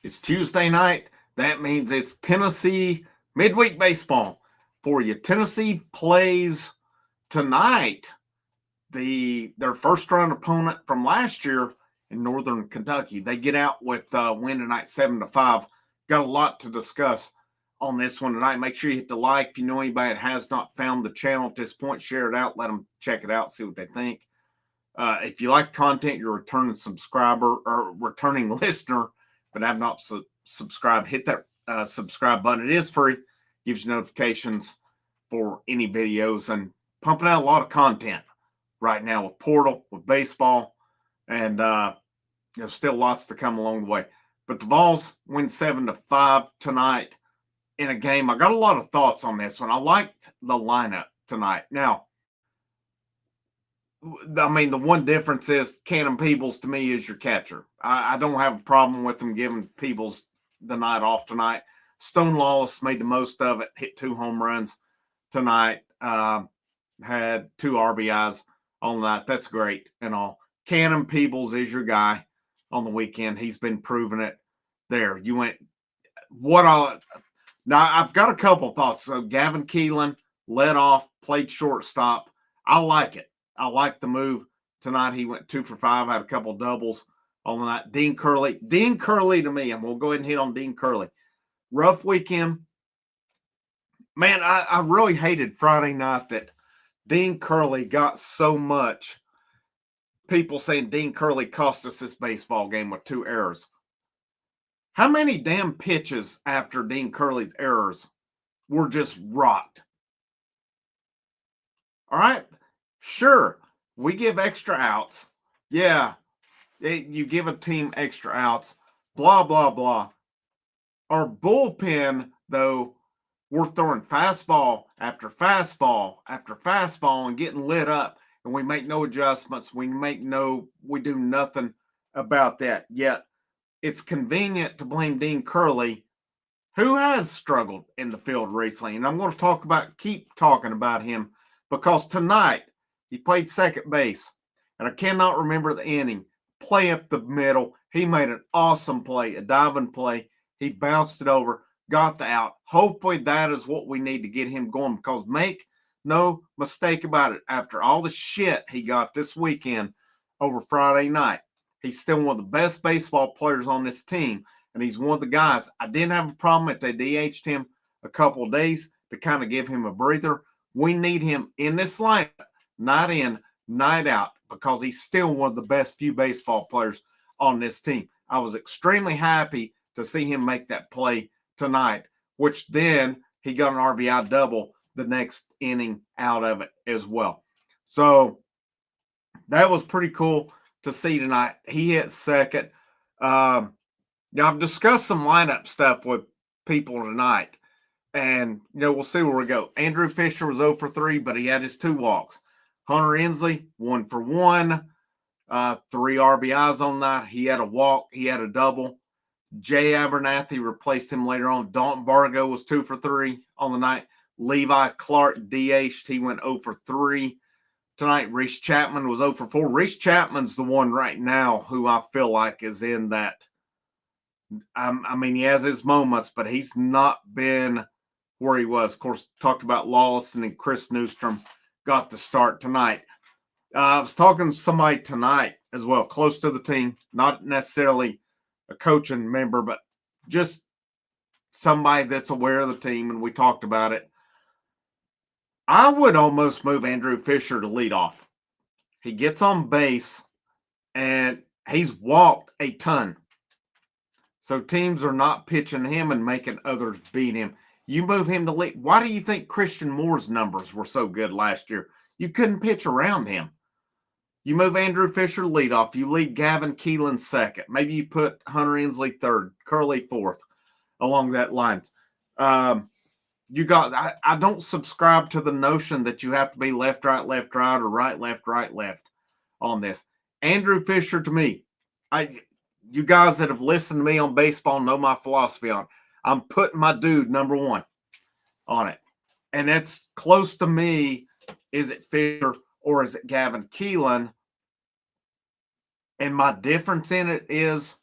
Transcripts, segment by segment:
It's Tuesday night. That means it's Tennessee midweek baseball for you. Tennessee plays tonight their first round opponent from last year in Northern Kentucky. They get out with win tonight 7-5. Got a lot to discuss on this one tonight. Make sure you hit the like. If you know anybody that has not found the channel at this point, share it out. Let them check it out, see what they think. If you like content, you're a returning subscriber or returning listener, but have not subscribed, hit that subscribe button. It is free, gives you notifications for any videos, and pumping out a lot of content right now with Portal, with baseball, and there's still lots to come along the way. But the Vols win 7-5 tonight in a game. I got a lot of thoughts on this one. I liked the lineup tonight. Now, I mean, the one difference is Cannon Peebles to me is your catcher. I don't have a problem with them giving Peebles the night off tonight. Stone Lawless made the most of it, hit 2 home runs tonight, had 2 RBIs on that. That's great and all. Cannon Peebles is your guy on the weekend. He's been proving it there. You went now I've got a couple thoughts. So Gavin Keelan led off, played shortstop. I like it. I like the move tonight. He went 2 for 5, had a couple doubles on the night. Dean Curley to me, and we'll go ahead and hit on Dean Curley. Rough weekend. Man, I really hated Friday night that Dean Curley got so much. People saying Dean Curley cost us this baseball game with 2 errors. How many damn pitches after Dean Curley's errors were just rocked? All right. Sure, we give extra outs. Yeah, you give a team extra outs, blah, blah, blah. Our bullpen, though, we're throwing fastball after fastball after fastball and getting lit up, and we make no adjustments. We do nothing about that. Yet it's convenient to blame Dean Curley, who has struggled in the field recently. And I'm going to keep talking about him, because tonight, he played second base, and I cannot remember the inning. Play up the middle. He made an awesome play, a diving play. He bounced it over, got the out. Hopefully that is what we need to get him going, because make no mistake about it, after all the shit he got this weekend over Friday night, he's still one of the best baseball players on this team, and he's one of the guys. I didn't have a problem if they DH'd him a couple of days to kind of give him a breather. We need him in this lineup, night in, night out, because he's still one of the best few baseball players on this team. I was extremely happy to see him make that play tonight, which then he got an RBI double the next inning out of it as well. So that was pretty cool to see tonight. He hit second. Now, I've discussed some lineup stuff with people tonight, and we'll see where we go. Andrew Fisher was 0 for 3, but he had his 2 walks. Hunter Ensley, 1 for 1, 3 RBIs on that. He had a walk. He had a double. Jay Abernathy replaced him later on. Dalton Bargo was 2 for 3 on the night. Levi Clark DH'd. He went 0 for 3 tonight. Reese Chapman was 0 for 4. Reese Chapman's the one right now who I feel like is in that. I mean, he has his moments, but he's not been where he was. Of course, talked about Lawson and Chris Newstrom got the start tonight. I was talking to somebody tonight as well, close to the team, not necessarily a coaching member, but just somebody that's aware of the team, and we talked about it. I would almost move Andrew Fisher to lead off. He gets on base, and he's walked a ton. So teams are not pitching him and making others beat him. You move him to lead. Why do you think Christian Moore's numbers were so good last year? You couldn't pitch around him. You move Andrew Fisher leadoff. You lead Gavin Keelan second. Maybe you put Hunter Ensley third, Curley fourth, along that line. I don't subscribe to the notion that you have to be left, right, or right, left on this. Andrew Fisher, to me, you guys that have listened to me on baseball know my philosophy on it. I'm putting my dude number 1 on it. And that's close to me. Is it Fisher or is it Gavin Keelan? And my difference in it is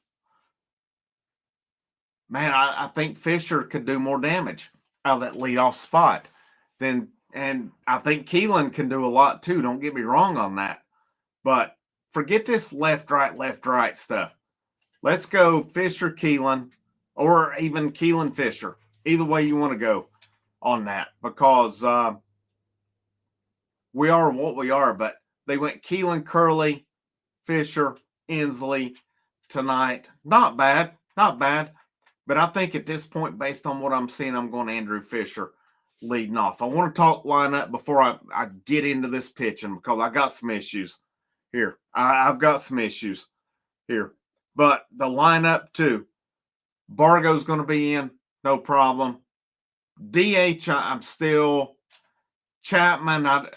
man, I think Fisher could do more damage out of that leadoff spot and I think Keelan can do a lot too. Don't get me wrong on that. But forget this left, right stuff. Let's go Fisher, Keelan, or even Keelan Fisher. Either way you want to go on that, because we are what we are. But they went Keelan, Curley, Fisher, Inslee tonight. Not bad, not bad. But I think at this point, based on what I'm seeing, I'm going Andrew Fisher leading off. I want to talk lineup before I get into this pitching, because I got some issues here. I've got some issues here. But the lineup too. Bargo's going to be in, no problem. DH, I'm still Chapman.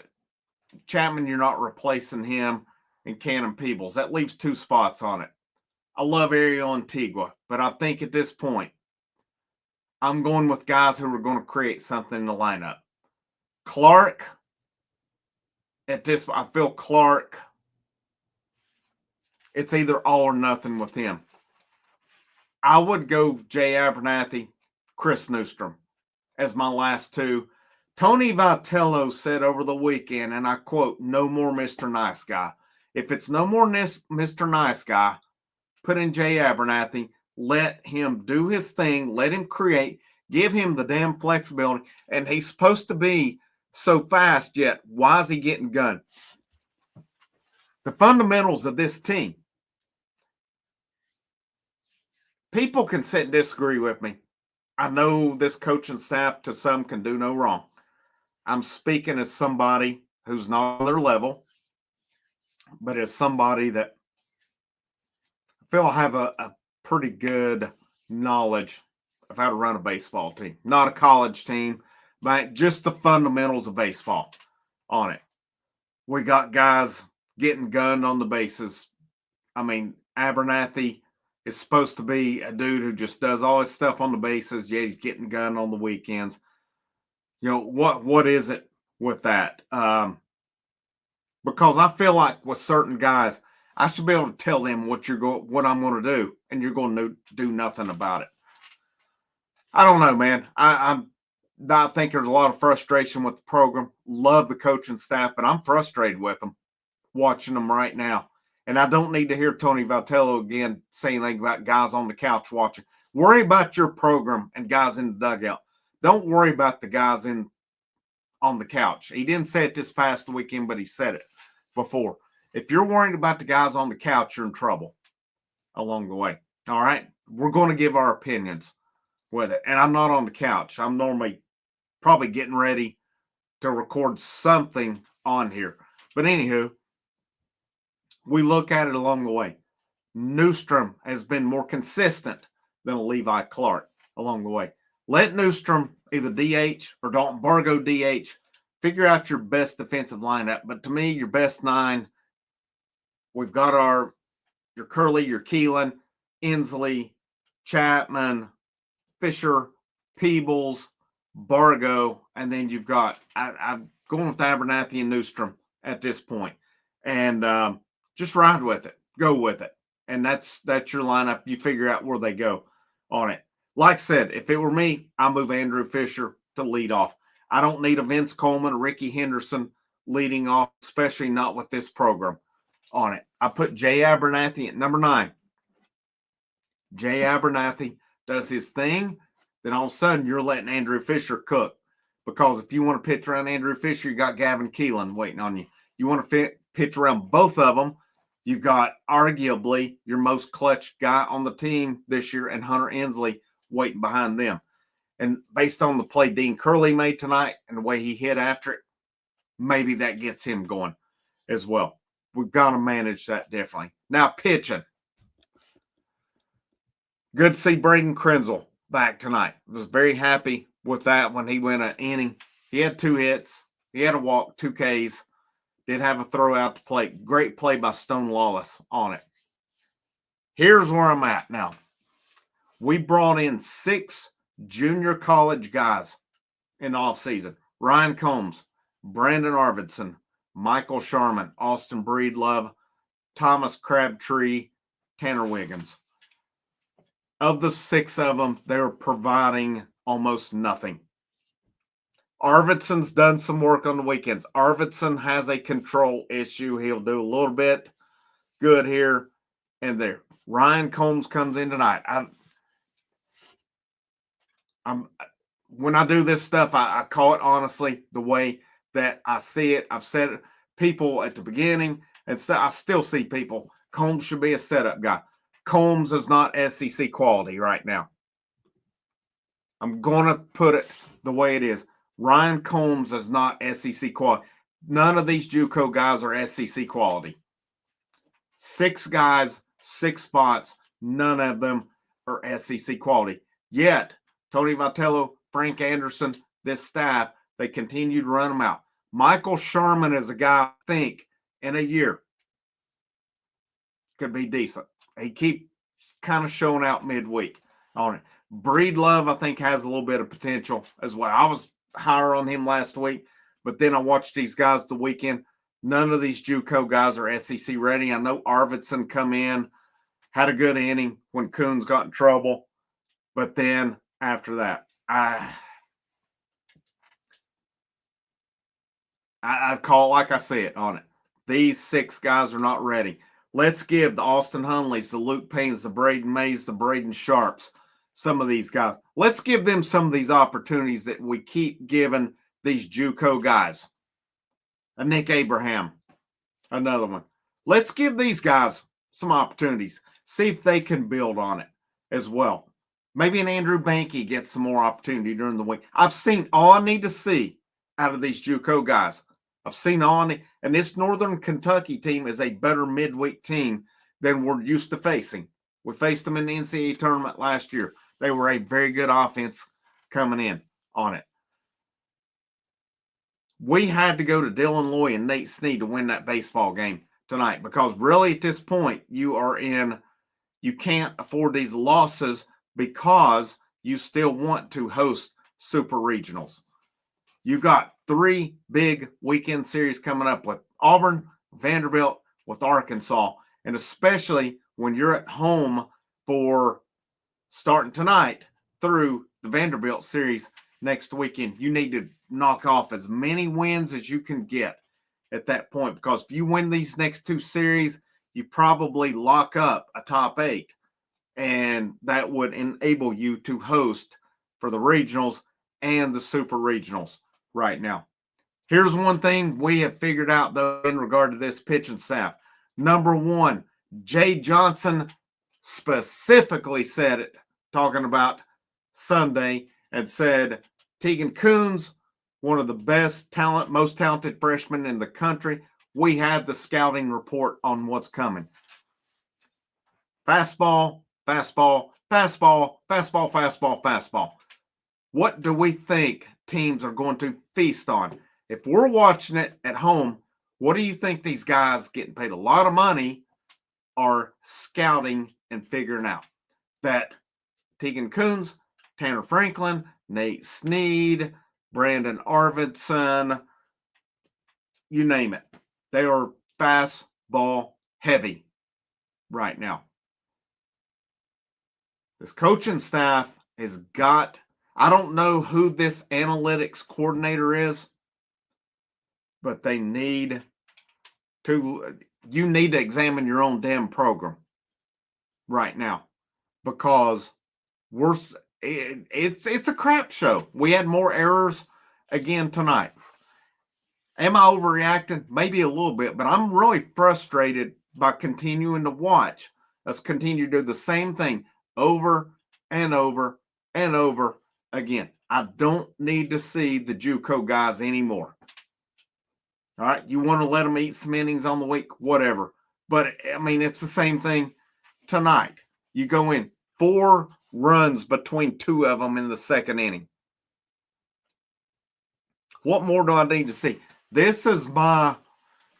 Chapman, you're not replacing him, and Cannon Peebles. That leaves 2 spots on it. I love Ariel Antigua, but I think at this point, I'm going with guys who are going to create something in the lineup. Clark, I feel Clark, it's either all or nothing with him. I would go Jay Abernathy, Chris Newstrom as my last 2. Tony Vitello said over the weekend, and I quote, "No more Mr. Nice Guy." If it's no more Mr. Nice Guy, put in Jay Abernathy, let him do his thing, let him create, give him the damn flexibility. And he's supposed to be so fast, yet why is he getting gunned? The fundamentals of this team. People can sit and disagree with me. I know this coaching staff to some can do no wrong. I'm speaking as somebody who's not on their level, but as somebody that I feel I have a pretty good knowledge of how to run a baseball team. Not a college team, but just the fundamentals of baseball on it. We got guys getting gunned on the bases. I mean, Abernathy is supposed to be a dude who just does all his stuff on the bases. Yeah, he's getting gunned on the weekends. You know, what is it with that? Because I feel like with certain guys, I should be able to tell them what I'm going to do, and you're going to do nothing about it. I don't know, man. I think there's a lot of frustration with the program. Love the coaching staff, but I'm frustrated with them, watching them right now. And I don't need to hear Tony Vitello again say anything about guys on the couch watching. Worry about your program and guys in the dugout. Don't worry about the guys on the couch. He didn't say it this past weekend, but he said it before. If you're worried about the guys on the couch, you're in trouble along the way. All right? We're going to give our opinions with it. And I'm not on the couch. I'm normally probably getting ready to record something on here. But anywho, we look at it along the way. Newstrom has been more consistent than a Levi Clark along the way. Let Newstrom either DH or Dalton Bargo DH. Figure out your best defensive lineup. But to me, your best 9, we've got your Curley, your Keelan, Inslee, Chapman, Fisher, Peebles, Bargo, and then you've got I'm going with Abernathy and Newstrom at this point. And just ride with it. Go with it. And that's your lineup. You figure out where they go on it. Like I said, if it were me, I'd move Andrew Fisher to lead off. I don't need a Vince Coleman or Ricky Henderson leading off, especially not with this program on it. I put Jay Abernathy at number 9. Jay Abernathy does his thing. Then all of a sudden, you're letting Andrew Fisher cook. Because if you want to pitch around Andrew Fisher, you got Gavin Keelan waiting on you. You want to pitch around both of them, you've got arguably your most clutch guy on the team this year and Hunter Inslee waiting behind them. And based on the play Dean Curley made tonight and the way he hit after it, maybe that gets him going as well. We've got to manage that differently. Now, pitching. Good to see Braden Krenzel back tonight. Was very happy with that when he went an inning. He had 2 hits. He had a walk, 2 Ks. Did have a throw out to plate. Great play by Stone Lawless on it. Here's where I'm at now. We brought in 6 junior college guys in the offseason. Ryan Combs, Brandon Arvidsson, Michael Sharman, Austin Breedlove, Thomas Crabtree, Tanner Wiggins. Of the 6 of them, they're providing almost nothing. Arvidsson's done some work on the weekends. Arvidsson has a control issue. He'll do a little bit good here and there. Ryan Combs comes in tonight. I'm when I do this stuff, I call it honestly the way that I see it. I've said it, people at the beginning, and I still see people. Combs should be a setup guy. Combs is not SEC quality right now. I'm going to put it the way it is. Ryan Combs is not SEC quality. None of these JUCO guys are SEC quality. 6 guys, 6 spots. None of them are SEC quality. Yet, Tony Vitello, Frank Anderson, this staff, they continue to run them out. Michael Sherman is a guy I think in a year could be decent. He keeps kind of showing out midweek on it. Breedlove, I think, has a little bit of potential as well. I was higher on him last week, but then I watched these guys the weekend. None of these JUCO guys are SEC ready. I know Arvidsson come in, had a good inning when Coons got in trouble, but then after that, I call like I said on it. These 6 guys are not ready. Let's give the Austin Hunleys, the Luke Paynes, the Braden Mays, the Braden Sharps, some of these guys. Let's give them some of these opportunities that we keep giving these JUCO guys. A Nick Abraham, another one. Let's give these guys some opportunities. See if they can build on it as well. Maybe an Andrew Banky gets some more opportunity during the week. I've seen all I need to see out of these JUCO guys. I've seen all, and this Northern Kentucky team is a better midweek team than we're used to facing. We faced them in the NCAA tournament last year. They were a very good offense coming in on it. We had to go to Dylan Loy and Nate Snead to win that baseball game tonight because really at this point you can't afford these losses because you still want to host super regionals. You got 3 big weekend series coming up with Auburn, Vanderbilt, with Arkansas, and especially when you're at home for starting tonight through the Vanderbilt series next weekend, you need to knock off as many wins as you can get at that point because if you win these next 2 series, you probably lock up a top 8, and that would enable you to host for the regionals and the super regionals right now. Here's one thing we have figured out, though, in regard to this pitching staff. Number 1, Jay Johnson specifically said it, talking about Sunday, and said Tegan Coons, one of the best most talented freshmen in the country. We had the scouting report on what's coming. Fastball, fastball, fastball, fastball, fastball, fastball. What do we think teams are going to feast on? If we're watching it at home, what do you think these guys getting paid a lot of money are scouting and figuring out? That Tegan Coons, Tanner Franklin, Nate Snead, Brandon Arvidsson, you name it. They are fastball heavy right now. This coaching staff has got, I don't know who this analytics coordinator is, but you need to examine your own damn program right now because it's a crap show. We had more errors again tonight. Am I overreacting? Maybe a little bit, but I'm really frustrated by continuing to watch us continue to do the same thing over and over and over again. I don't need to see the JUCO guys anymore. All right, you want to let them eat some innings on the week, whatever. But, I mean, it's the same thing tonight. You go in 4 runs between 2 of them in the second inning. What more do I need to see? This is my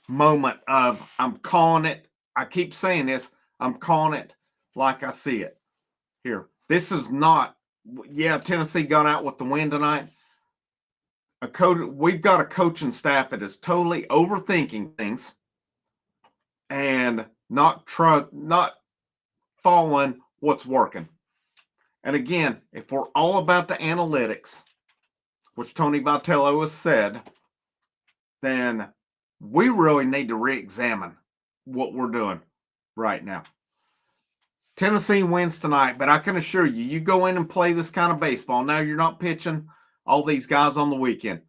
moment of I'm calling it. I keep saying this. I'm calling it like I see it here. This is not, Tennessee got out with the win tonight. We've got a coaching staff that is totally overthinking things and not following what's working And again, if we're all about the analytics, which Tony Vitello has said, then we really need to re-examine what we're doing right now. Tennessee wins tonight, but I can assure you, you go in and play this kind of baseball. Now you're not pitching all these guys on the weekend,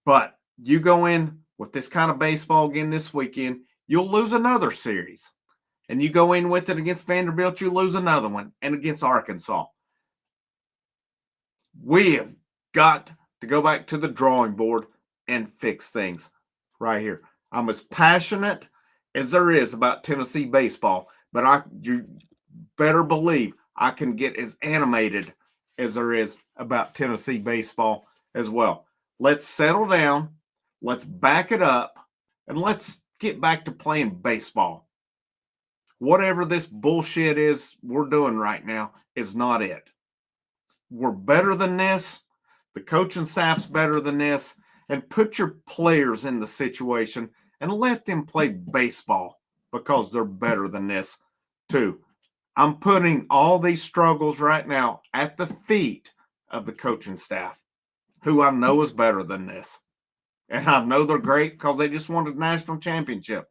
but you go in with this kind of baseball again this weekend, you'll lose another series. And you go in with it against Vanderbilt, you lose another one, and against Arkansas. We have got to go back to the drawing board and fix things right here. I'm as passionate as there is about Tennessee baseball, but you better believe I can get as animated as there is about Tennessee baseball as well. Let's settle down, let's back it up, and let's get back to playing baseball. Whatever this bullshit is we're doing right now is not it. We're better than this. The coaching staff's better than this. And put your players in the situation and let them play baseball because they're better than this too. I'm putting all these struggles right now at the feet of the coaching staff, who I know is better than this. And I know they're great because they just won a national championship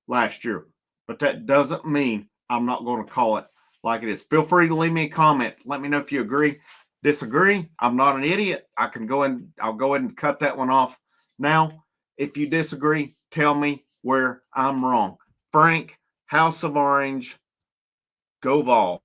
last year. But that doesn't mean I'm not going to call it like it is. Feel free to leave me a comment. Let me know if you agree, disagree. I'm not an idiot. I'll go ahead and cut that one off now. If you disagree, tell me where I'm wrong. Frank, House of Orange, go Vols.